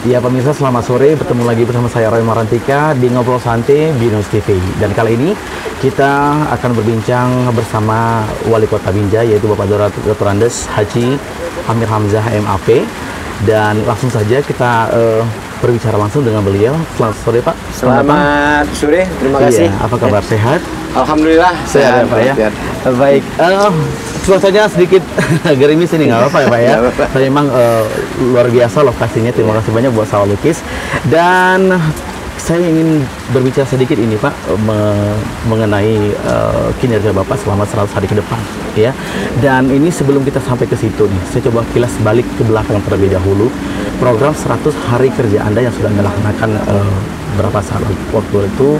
Ya pemirsa, selamat sore, bertemu lagi bersama saya Roy Marantika di Ngobrol Santai Binus TV. Dan kali ini kita akan berbincang bersama Wali Kota Binjai, yaitu Bapak Dr. Andes Haji Amir Hamzah MAP. Dan langsung saja kita berbicara langsung dengan beliau. Selamat sore Pak. Selamat sore, terima kasih. Iya, apa kabar, sehat? Alhamdulillah Sehat Pak ya. Baik, cuacanya sedikit gerimis ini, nggak apa-apa ya Pak ya. Tapi memang luar biasa lokasinya. Terima kasih banyak buat Sawah Lukis. Dan saya ingin berbicara sedikit ini Pak mengenai kinerja Bapak selama 100 hari ke depan ya. Dan ini sebelum kita sampai ke situ nih, saya coba kilas balik ke belakang terlebih dahulu. Program 100 hari kerja Anda yang sudah dilaksanakan berapa saat waktu itu,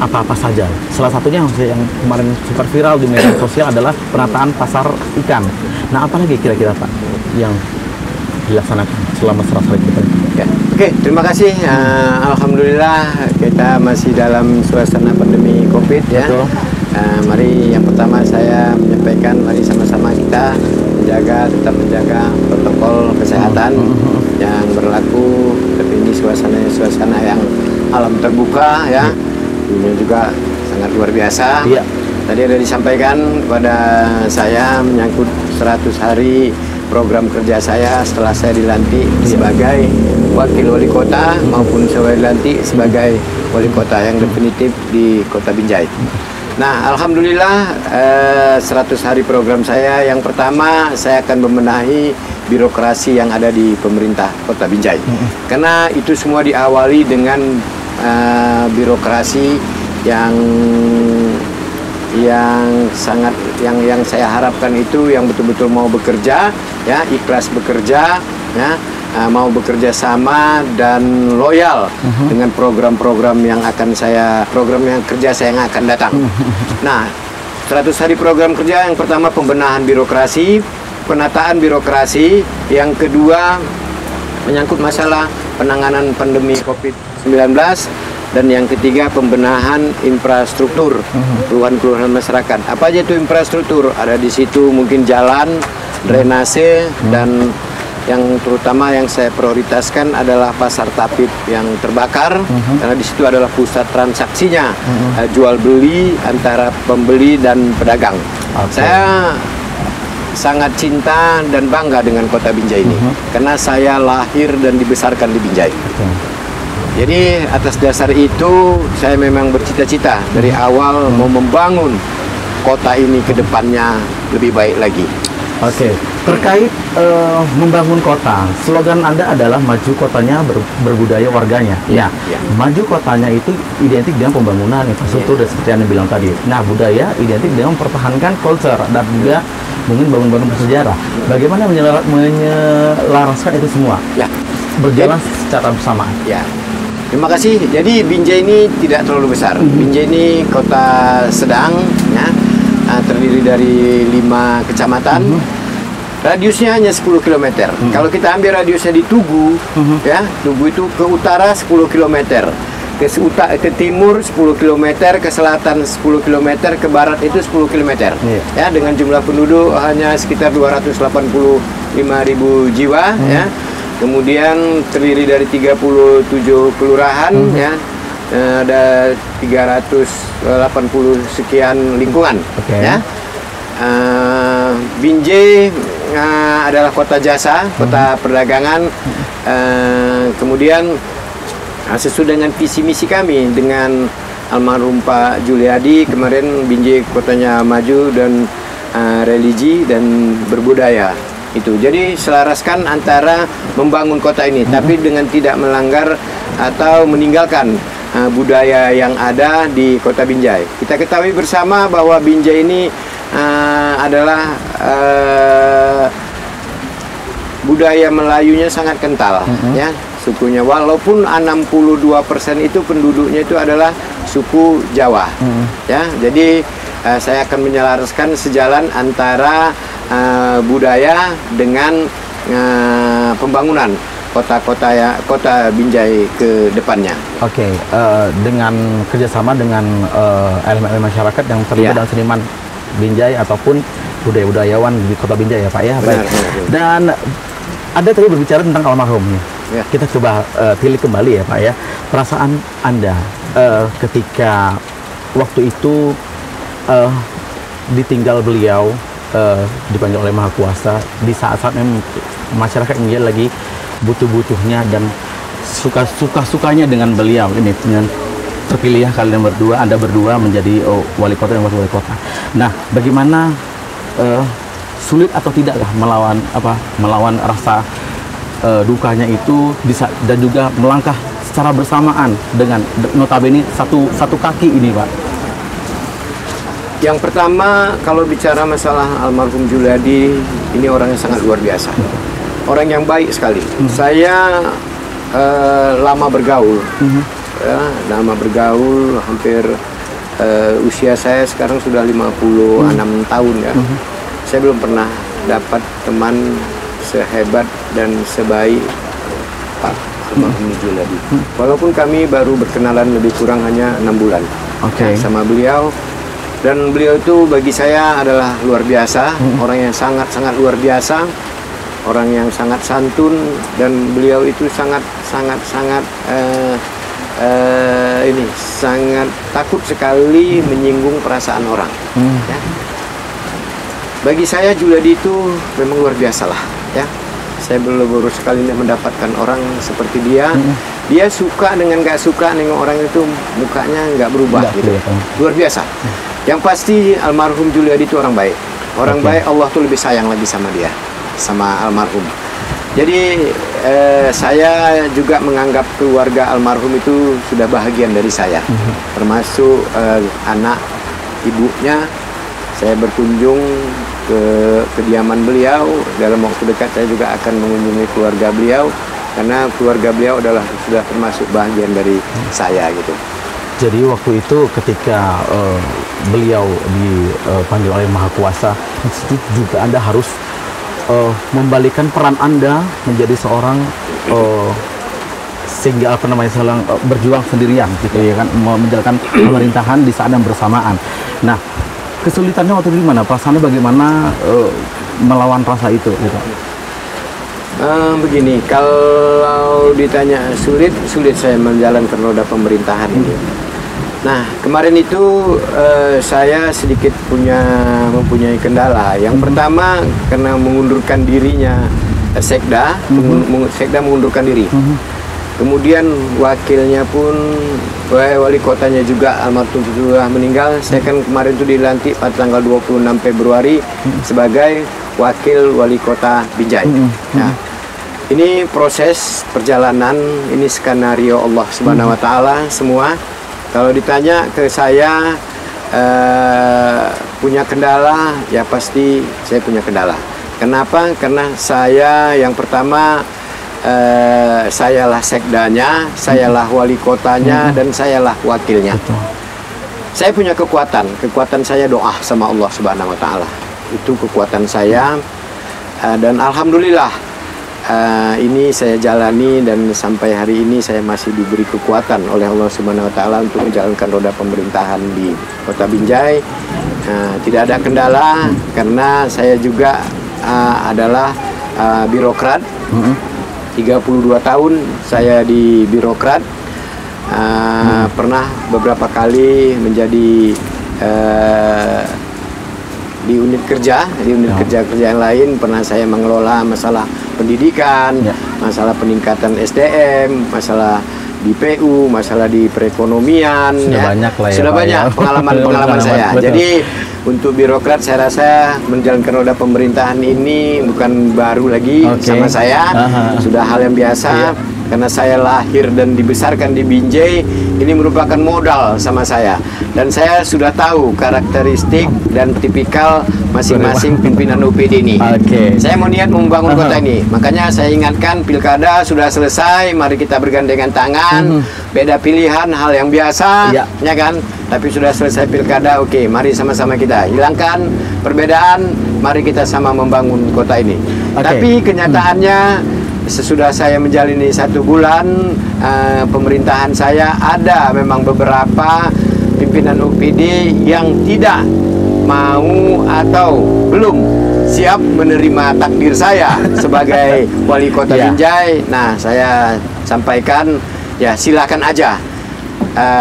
apa-apa saja. Salah satunya yang kemarin super viral di media sosial adalah penataan pasar ikan. Nah, apa lagi kira-kira Pak yang dilaksanakan selama 100 hari kita? Oke, terima kasih. Alhamdulillah kita masih dalam suasana pandemi COVID ya. Betul. Mari yang pertama saya menyampaikan, mari sama-sama kita tetap menjaga protokol kesehatan yang berlaku. Tapi ini suasana yang alam terbuka ya. Ini juga sangat luar biasa. Iya. Tadi ada disampaikan kepada saya menyangkut 100 hari program kerja saya setelah saya dilantik sebagai wakil wali kota maupun saya dilantik sebagai wali kota yang definitif di Kota Binjai. Nah, alhamdulillah 100 hari program saya yang pertama, saya akan membenahi birokrasi yang ada di pemerintah Kota Binjai. Karena itu semua diawali dengan birokrasi yang saya harapkan itu yang betul-betul mau bekerja ya, ikhlas bekerja ya, mau bekerja sama dan loyal dengan program-program yang kerja saya yang akan datang. Nah, 100 hari program kerja yang pertama pembenahan birokrasi, penataan birokrasi, yang kedua menyangkut masalah penanganan pandemi COVID-19, dan yang ketiga pembenahan infrastruktur keluhan-keluhan masyarakat. Apa aja itu infrastruktur? Ada di situ mungkin jalan, drainase, dan yang terutama yang saya prioritaskan adalah pasar Tapit yang terbakar, karena di situ adalah pusat transaksinya, jual beli antara pembeli dan pedagang. Saya sangat cinta dan bangga dengan Kota Binjai ini, karena saya lahir dan dibesarkan di Binjai. Jadi atas dasar itu saya memang bercita-cita dari awal mau membangun kota ini ke depannya lebih baik lagi. Oke, terkait membangun kota, slogan Anda adalah maju kotanya berbudaya warganya. Ya, maju kotanya itu identik dengan pembangunan infrastruktur dan seperti Anda bilang tadi. Nah, budaya identik dengan mempertahankan culture dan juga mungkin bangun-bangun bersejarah. Bagaimana menyelaraskan itu semua? Ya, berjalan secara bersamaan. Ya. Terima kasih. Jadi Binjai ini tidak terlalu besar. Binjai ini kota sedang, ya, terdiri dari 5 kecamatan. Radiusnya hanya 10 km. Kalau kita ambil radiusnya di Tugu, ya, Tugu itu ke utara 10 km, ke timur 10 km, ke selatan 10 km, ke barat itu 10 km. Ya, dengan jumlah penduduk hanya sekitar 285.000 jiwa, ya. Kemudian terdiri dari 37 kelurahan, ya, ada 380 sekian lingkungan. Ya. Binjai adalah kota jasa, kota perdagangan. Kemudian sesuai dengan visi misi kami dengan almarhum Pak Juliadi, kemarin Binjai kotanya maju dan religi dan berbudaya. Itu jadi selaraskan antara membangun kota ini, tapi dengan tidak melanggar atau meninggalkan budaya yang ada di Kota Binjai. Kita ketahui bersama bahwa Binjai ini adalah budaya Melayunya sangat kental, ya, sukunya. Walaupun 62% itu penduduknya itu adalah suku Jawa, ya. Jadi saya akan menyelaraskan sejalan antara budaya dengan pembangunan kota Binjai ke depannya. Oke, dengan kerjasama dengan elemen masyarakat yang terlibat dalam seniman Binjai ataupun budaya-budayawan di Kota Binjai ya Pak ya. Benar, baik. Benar. Dan ada tadi berbicara tentang almarhum nih. Ya. Kita coba pilih kembali ya Pak ya. Perasaan Anda ketika waktu itu ditinggal beliau, dipanggil oleh Maha Kuasa di saat-saat memang masyarakat India lagi butuh-butuhnya dan suka-sukanya dengan beliau ini, dengan terpilih ya kalian berdua, Anda berdua menjadi wali kota dan wakil wali kota. Nah, bagaimana sulit atau tidakkah melawan rasa dukanya itu dan juga melangkah secara bersamaan dengan notabene satu kaki ini Pak? Yang pertama, kalau bicara masalah almarhum Juliadi, ini orang yang sangat luar biasa, orang yang baik sekali. Saya lama bergaul, lama bergaul, hampir usia saya sekarang sudah 56 tahun ya. Saya belum pernah dapat teman sehebat dan sebaik Pak almarhum Juliadi. Walaupun kami baru berkenalan lebih kurang hanya 6 bulan sama beliau, dan beliau itu bagi saya adalah luar biasa, orang yang sangat luar biasa, orang yang sangat santun, dan beliau itu sangat takut sekali menyinggung perasaan orang. Ya. Bagi saya Juliadi itu memang luar biasa lah ya. Saya baru sekali mendapatkan orang seperti dia. Dia suka dengan gak suka dengan orang itu mukanya nggak berubah gitu. Luar biasa. Yang pasti almarhum Juliadi itu orang baik. Orang baik, Allah tuh lebih sayang lagi sama dia, sama almarhum. Jadi saya juga menganggap keluarga almarhum itu sudah bahagian dari saya, termasuk anak ibunya. Saya berkunjung ke kediaman beliau. Dalam waktu dekat saya juga akan mengunjungi keluarga beliau, karena keluarga beliau adalah sudah termasuk bagian dari saya gitu. Jadi waktu itu ketika beliau dipanggil oleh Maha Kuasa, itu juga Anda harus membalikan peran Anda menjadi seorang sehingga berjuang sendirian gitu ya kan, menjalankan pemerintahan di saat yang bersamaan. Nah, kesulitannya waktu itu gimana? Perasaannya bagaimana melawan rasa itu gitu? Begini, kalau ditanya sulit saya menjalankan roda pemerintahan ini. Nah, kemarin itu saya sedikit mempunyai kendala. Yang pertama, karena mengundurkan dirinya Sekda, Sekda mengundurkan diri. Kemudian wakilnya pun, wali kotanya juga almarhum sudah meninggal. Saya kan kemarin itu dilantik pada tanggal 26 Februari sebagai wakil wali kota Binjai. Nah, ini proses perjalanan, ini skenario Allah Subhanahu wa Ta'ala semua. Kalau ditanya ke saya punya kendala, ya pasti saya punya kendala. Kenapa? Karena saya yang pertama, sayalah sekdanya, sayalah wali kotanya, dan sayalah wakilnya. Saya punya kekuatan saya doa sama Allah Subhanahu wa Ta'ala. Itu kekuatan saya, dan alhamdulillah ini saya jalani, dan sampai hari ini saya masih diberi kekuatan oleh Allah Subhanahu wa Ta'ala untuk menjalankan roda pemerintahan di Kota Binjai. Tidak ada kendala, karena saya juga adalah birokrat. 32 tahun saya di birokrat, pernah beberapa kali menjadi di unit kerja yang lain. Pernah saya mengelola masalah pendidikan, masalah peningkatan SDM, masalah di PU, masalah di perekonomian. Sudah banyak pengalaman saya. Betul. Jadi untuk birokrat saya rasa menjalankan roda pemerintahan ini bukan baru lagi sama saya, sudah hal yang biasa. Karena saya lahir dan dibesarkan di Binjai, ini merupakan modal sama saya. Dan saya sudah tahu karakteristik dan tipikal masing-masing pimpinan UPD ini. Saya mau niat membangun kota ini. Makanya saya ingatkan, pilkada sudah selesai, mari kita bergandengan tangan. Beda pilihan, hal yang biasa, ya kan? Tapi sudah selesai pilkada, oke, mari sama-sama kita hilangkan perbedaan, mari kita sama membangun kota ini. Tapi kenyataannya, sesudah saya menjalani 1 bulan pemerintahan saya, ada memang beberapa pimpinan UPD yang tidak mau atau belum siap menerima takdir saya sebagai wali kota Binjai. Nah, saya sampaikan ya silakan aja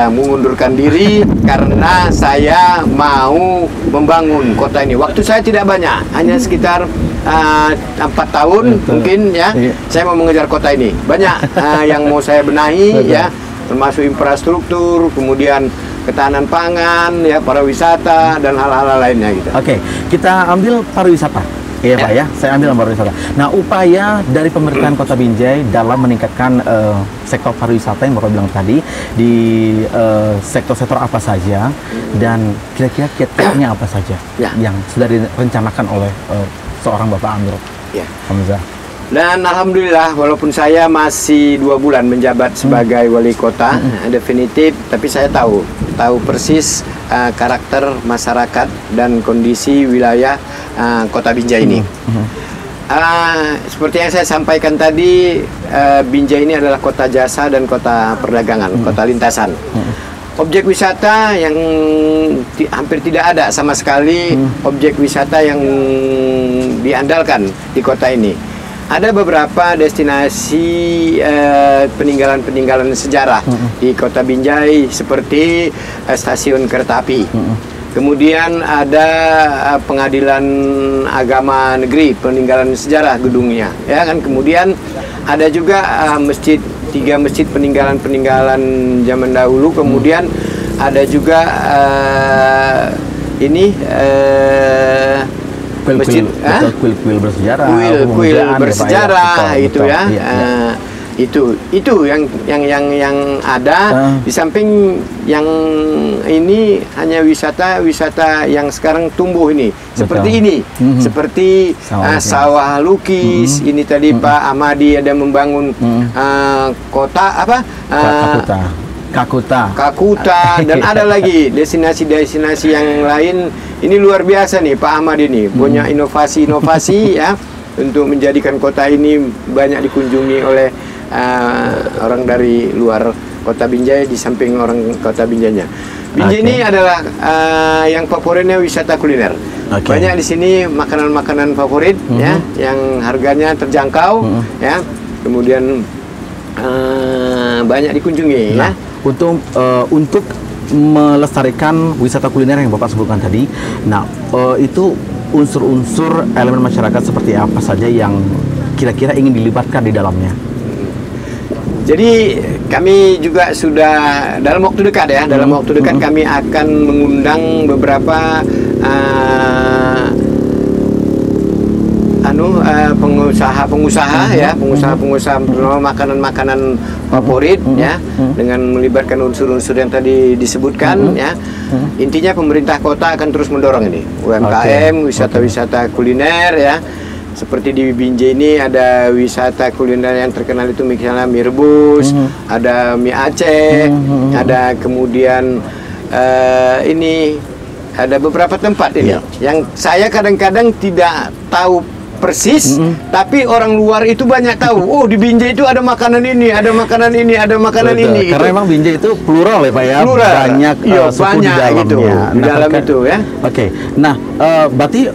mengundurkan diri karena saya mau membangun kota ini. Waktu saya tidak banyak, hanya sekitar 4 tahun mungkin ya. Saya mau mengejar kota ini. Banyak yang mau saya benahi ya, termasuk infrastruktur, kemudian ketahanan pangan, ya, pariwisata dan hal-hal lainnya gitu. Oke, kita ambil pariwisata. Iya Pak ya, saya ambil pariwisata. Nah, upaya dari pemerintahan Kota Binjai dalam meningkatkan sektor pariwisata yang Bapak bilang tadi di sektor-sektor apa saja dan kira-kira kiat-kiatnya apa saja yang sudah direncanakan oleh seorang Bapak Amir Hamzah. Dan alhamdulillah walaupun saya masih 2 bulan menjabat sebagai wali kota definitif, tapi saya tahu persis karakter masyarakat dan kondisi wilayah kota Binjai ini. Seperti yang saya sampaikan tadi, Binjai ini adalah kota jasa dan kota perdagangan, kota lintasan. Objek wisata yang hampir tidak ada sama sekali objek wisata yang diandalkan di kota ini. Ada beberapa destinasi peninggalan-peninggalan sejarah di kota Binjai seperti stasiun kereta api. Kemudian ada pengadilan agama negeri, peninggalan sejarah gedungnya, ya kan. Kemudian ada juga masjid, 3 masjid peninggalan-peninggalan zaman dahulu. Kemudian ada juga masjid kuil bersejarah, kuil bersejarah itu ya. Itu yang ada. Di samping yang ini hanya wisata yang sekarang tumbuh ini. Seperti ini, seperti sawah lukis. Ini tadi Pak Ahmadi ada membangun kota apa? Kakuta dan ada lagi destinasi-destinasi yang lain. Ini luar biasa nih Pak Ahmad ini, punya inovasi-inovasi ya untuk menjadikan kota ini banyak dikunjungi oleh orang dari luar kota Binjai di samping orang kota Binjainya. Binjai ini adalah yang favoritnya wisata kuliner. Banyak di sini makanan-makanan favorit ya, yang harganya terjangkau ya. Kemudian banyak dikunjungi ya. Untuk melestarikan wisata kuliner yang Bapak sebutkan tadi, nah itu unsur-unsur elemen masyarakat seperti apa saja yang kira-kira ingin dilibatkan di dalamnya? Jadi kami juga sudah dalam waktu dekat ya, dalam waktu dekat kami akan mengundang beberapa pengusaha ya, pengusaha makanan-makanan favorit ya, dengan melibatkan unsur-unsur yang tadi disebutkan ya. Intinya pemerintah kota akan terus mendorong ini UMKM, wisata-wisata kuliner ya. Seperti di Binjai ini ada wisata kuliner yang terkenal itu misalnya mie rebus, ada mie Aceh, ada kemudian ini ada beberapa tempat ini yang saya kadang-kadang tidak tahu persis, tapi orang luar itu banyak tahu. Oh, di Binjai itu ada makanan ini, ada makanan ini, ada makanan ini. Karena memang Binjai itu plural ya Pak ya. Plural. Banyak suku di dalamnya. Gitu, di dalam itu ya. Oke. Nah, berarti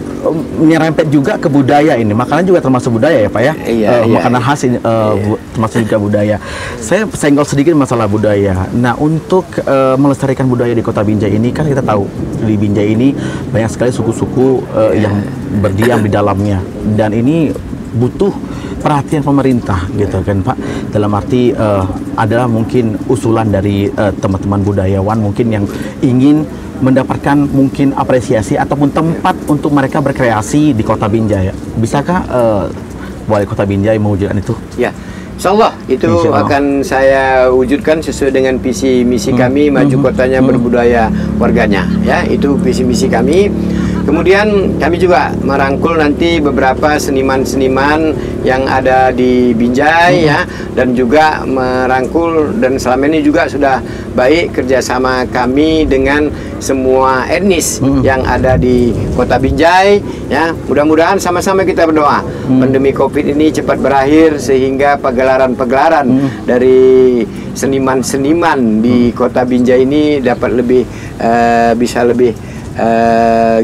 nyerempet juga ke budaya ini. Makanan juga termasuk budaya ya Pak ya. Makanan khas ini termasuk juga budaya. Saya senggol sedikit masalah budaya. Nah, untuk melestarikan budaya di kota Binjai ini, kan kita tahu di Binjai ini banyak sekali suku-suku yang berdiam di dalamnya, dan ini butuh perhatian pemerintah gitu kan Pak. Dalam arti adalah mungkin usulan dari teman-teman budayawan mungkin yang ingin mendapatkan mungkin apresiasi ataupun tempat untuk mereka berkreasi di kota Binjai. Bisakah Wali Kota Binjai mewujudkan itu? Ya, insyaallah itu akan saya wujudkan sesuai dengan visi misi kami, maju kotanya berbudaya warganya ya. Itu visi misi kami. Kemudian kami juga merangkul nanti beberapa seniman-seniman yang ada di Binjai ya, dan juga merangkul, dan selama ini juga sudah baik kerjasama kami dengan semua etnis yang ada di kota Binjai ya. Mudah-mudahan sama-sama kita berdoa pandemi COVID ini cepat berakhir sehingga pagelaran-pagelaran dari seniman-seniman di kota Binjai ini dapat lebih bisa lebih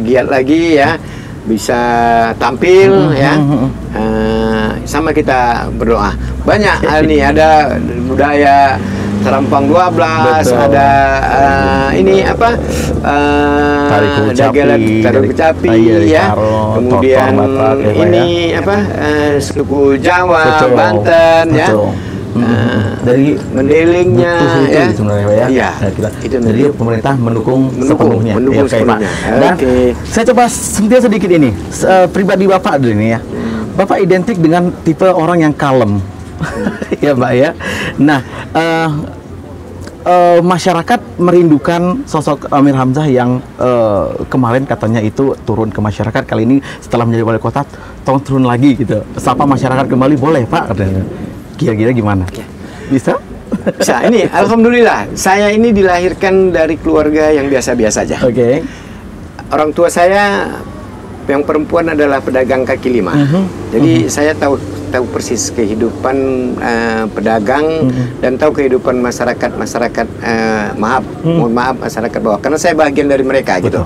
giat lagi ya. bisa tampil ya. Sama kita berdoa. Banyak nih, ada budaya terampang 12, betul. ada ini apa? Tarik kecapi, ya. Kemudian ini apa? Suku Jawa, betul, Banten ya. Dari mendelingnya itu ya. Sebenarnya Pak ya. Iya, itu jadi pemerintah mendukung sepenuhnya. Mendukung Ya, Pak. sepenuhnya. Dan Oke. saya coba sentil sedikit ini. Pribadi Bapak dulu ini ya. Bapak identik dengan tipe orang yang kalem. Ya Pak ya. Nah, masyarakat merindukan sosok Amir Hamzah yang kemarin katanya itu turun ke masyarakat, kali ini setelah menjadi wali kota tolong turun lagi gitu, sapa masyarakat kembali, boleh Pak katanya. Kira-kira gimana? Bisa? Bisa. Ini alhamdulillah saya ini dilahirkan dari keluarga yang biasa-biasa aja. Oke. Orang tua saya yang perempuan adalah pedagang kaki lima. Jadi saya tahu persis kehidupan pedagang dan tahu kehidupan masyarakat mohon maaf masyarakat bawah, karena saya bagian dari mereka gitu.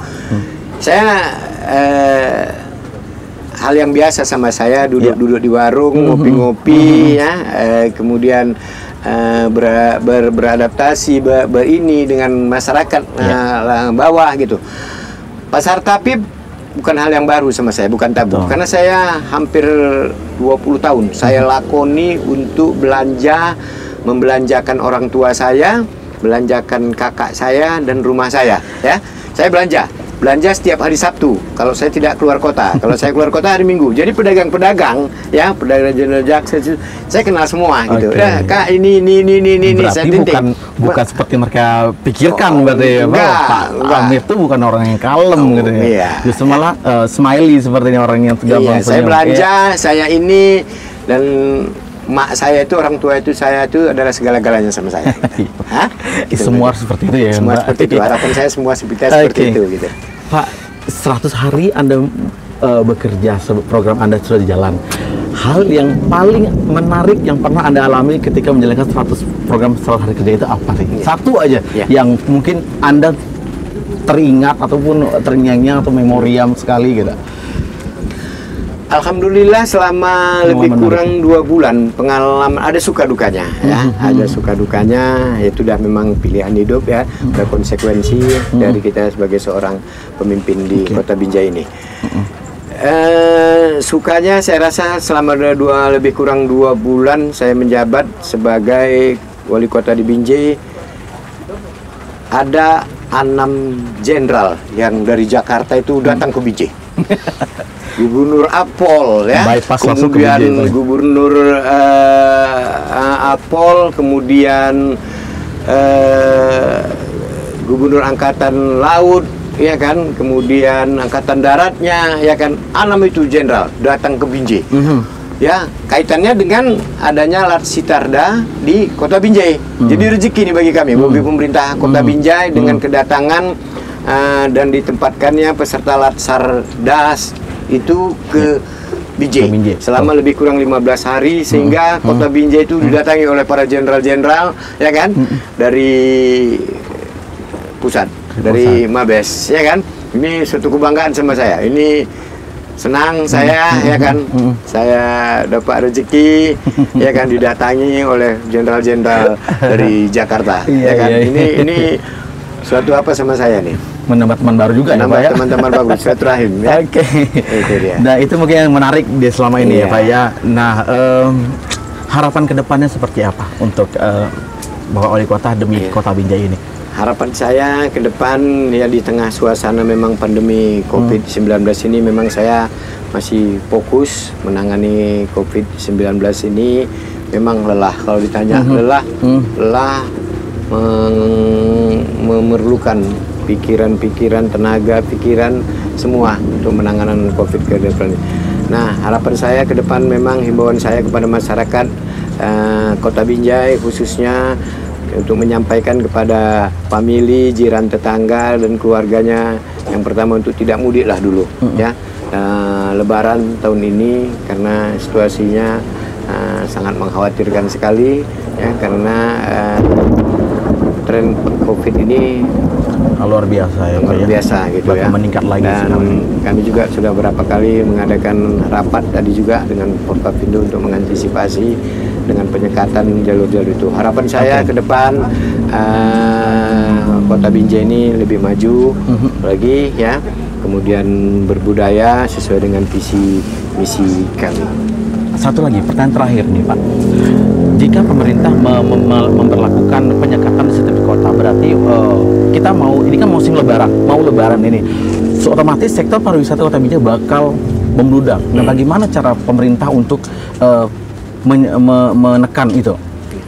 Saya hal yang biasa sama saya, duduk di warung, ngopi-ngopi ya, kemudian beradaptasi ini dengan masyarakat bawah gitu. Pasar Tapib bukan hal yang baru sama saya, bukan tabu. Karena saya hampir 20 tahun saya lakoni untuk membelanjakan orang tua saya, belanjakan kakak saya dan rumah saya ya. Saya belanja setiap hari Sabtu kalau saya tidak keluar kota. Kalau saya keluar kota hari Minggu. Jadi pedagang-pedagang ya, pedagang General Jackson saya kenal semua gitu. Ya, Kak ini berarti saya bukan seperti mereka pikirkan berarti ya, Pak Amir itu bukan orang yang kalem gitu ya. Iya. Justru malah smiley sepertinya orang yang gampang. Iya, saya belanja, saya ini, dan mak saya itu, orang tua itu, saya itu adalah segala-galanya sama saya. Hah? Gitu, semua seperti itu ya. Semua seperti itu. Harapan saya semua seperti itu gitu. Pak, 100 hari Anda bekerja, program Anda sudah di jalan. Hal yang paling menarik yang pernah Anda alami ketika menjalankan program 100 hari kerja itu apa sih? Satu aja yang mungkin Anda teringat ataupun terngiang-ngiang atau memoriam sekali gitu. Alhamdulillah selama lebih kurang 2 bulan pengalaman, ada suka dukanya ya, ada suka dukanya, itu udah memang pilihan hidup ya, ada konsekuensi dari kita sebagai seorang pemimpin di Kota Binjai ini. Sukanya saya rasa selama lebih kurang 2 bulan saya menjabat sebagai wali kota di Binjai, ada 6 jenderal yang dari Jakarta itu datang ke Binjai. Gubernur Apol ya, kemudian Gubernur Apol, kemudian Gubernur Angkatan Laut ya kan, kemudian Angkatan Daratnya ya kan, 6 itu jenderal datang ke Binjai. Ya, kaitannya dengan adanya Lat Sitarda di Kota Binjai. Jadi rezeki nih bagi kami, bagi pemerintah Kota Binjai dengan kedatangan dan ditempatkannya peserta Lat Sardas itu ke Binjai selama lebih kurang 15 hari, sehingga Kota Binjai itu didatangi oleh para jenderal-jenderal ya kan, dari pusat, dari Mabes ya kan. Ini suatu kebanggaan sama saya. Ini senang saya ya kan, saya dapat rezeki ya kan, didatangi oleh jenderal-jenderal dari Jakarta ya kan. Ini suatu apa sama saya nih, menambah teman baru juga ya Pak ya. Teman-teman bagus, silaturahim ya. Oke. Itu dia. Nah, itu mungkin yang menarik di selama ini ya Pak ya. Nah, harapan kedepannya seperti apa untuk Bapak Wali Kota demi Kota Binjai ini? Harapan saya ke depan ya, di tengah suasana memang pandemi COVID-19 ini, memang saya masih fokus menangani COVID-19 ini. Memang lelah, kalau ditanya lelah memerlukan pikiran, tenaga, pikiran semua untuk menangani COVID ke depan. Nah, harapan saya ke depan, memang himbauan saya kepada masyarakat Kota Binjai khususnya, untuk menyampaikan kepada famili, jiran, tetangga dan keluarganya, yang pertama untuk tidak mudik lah dulu ya, Lebaran tahun ini, karena situasinya sangat mengkhawatirkan sekali ya, karena tren COVID ini luar biasa ya Pak luar ya. biasa gitu Bahkan ya. meningkat lagi Dan sekarang. kami juga sudah berapa kali mengadakan rapat tadi juga dengan Forkopimda untuk mengantisipasi dengan penyekatan jalur-jalur itu. Harapan saya ke depan Kota Binjai ini lebih maju lagi ya, kemudian berbudaya sesuai dengan visi misi kami. Satu lagi pertanyaan terakhir nih Pak. Jika pemerintah memberlakukan penyekatan di setiap kota, berarti kita ini kan musim lebaran, mau lebaran ini, otomatis sektor pariwisata Kota Binjai bakal membludak. Nah, bagaimana cara pemerintah untuk menekan itu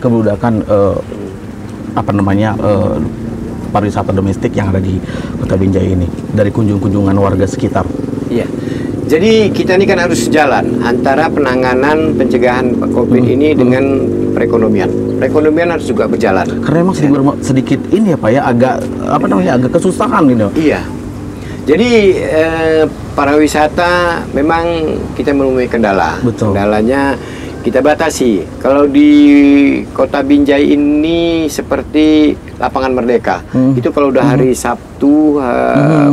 kebludakan pariwisata domestik yang ada di Kota Binjai ini dari kunjungan warga sekitar? Iya. Jadi kita ini kan harus sejalan antara penanganan pencegahan COVID ini dengan perekonomian. Perekonomian harus juga berjalan. Karena memang sedikit ini ya Pak ya, agak kesusahan gitu. Iya. Jadi para wisata memang kita menemui kendala. Betul. Kendalanya kita batasi. Kalau di Kota Binjai ini seperti Lapangan Merdeka, itu kalau udah hari Sabtu,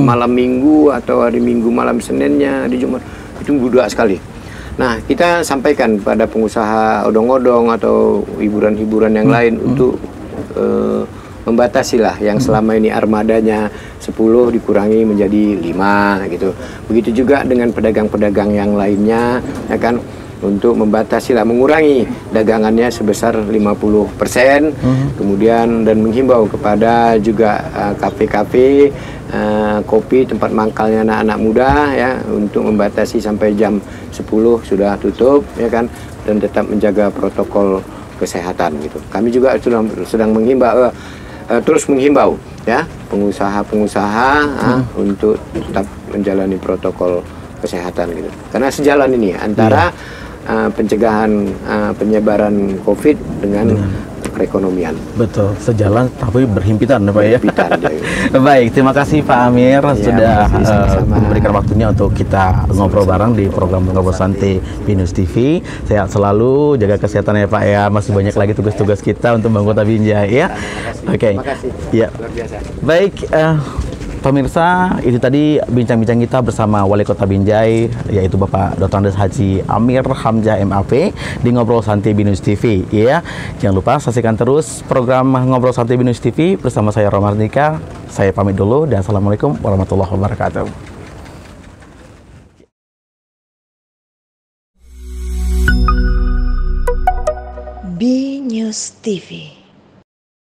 malam Minggu atau hari Minggu malam Seninnya, hari Jumat, itu budak sekali. Nah, kita sampaikan pada pengusaha odong-odong atau hiburan-hiburan yang lain untuk membatasi lah yang selama ini armadanya 10 dikurangi menjadi 5 gitu. Begitu juga dengan pedagang-pedagang yang lainnya, ya kan, untuk membatasi lah, mengurangi dagangannya sebesar 50%, kemudian dan menghimbau kepada juga kafe-kafe, kopi, tempat mangkalnya anak-anak muda ya, untuk membatasi sampai jam 10 sudah tutup ya kan, dan tetap menjaga protokol kesehatan gitu. Kami juga sedang menghimbau, terus menghimbau ya pengusaha-pengusaha untuk tetap menjalani protokol kesehatan gitu. Karena sejalan ini antara pencegahan penyebaran COVID dengan perekonomian. Betul, sejalan tapi berhimpitan Pak ya. Berhimpitan, ya. Baik, terima kasih Pak Amir sudah memberikan waktunya untuk kita ngobrol bareng di program Ngobrol Santai Binus TV. Sehat selalu, jaga kesehatan ya Pak ya. Masih banyak lagi tugas-tugas kita untuk membangun Kota Binjai ya. Oke. Terima kasih. Ya. Luar biasa. Baik, pemirsa, itu tadi bincang-bincang kita bersama Wali Kota Binjai, yaitu Bapak Dr. Andes Haji Amir Hamzah MAP di Ngobrol Santai Binus TV. Ya, jangan lupa saksikan terus program Ngobrol Santai Binus TV bersama saya Romardika. Saya pamit dulu dan assalamualaikum warahmatullahi wabarakatuh. Binus TV.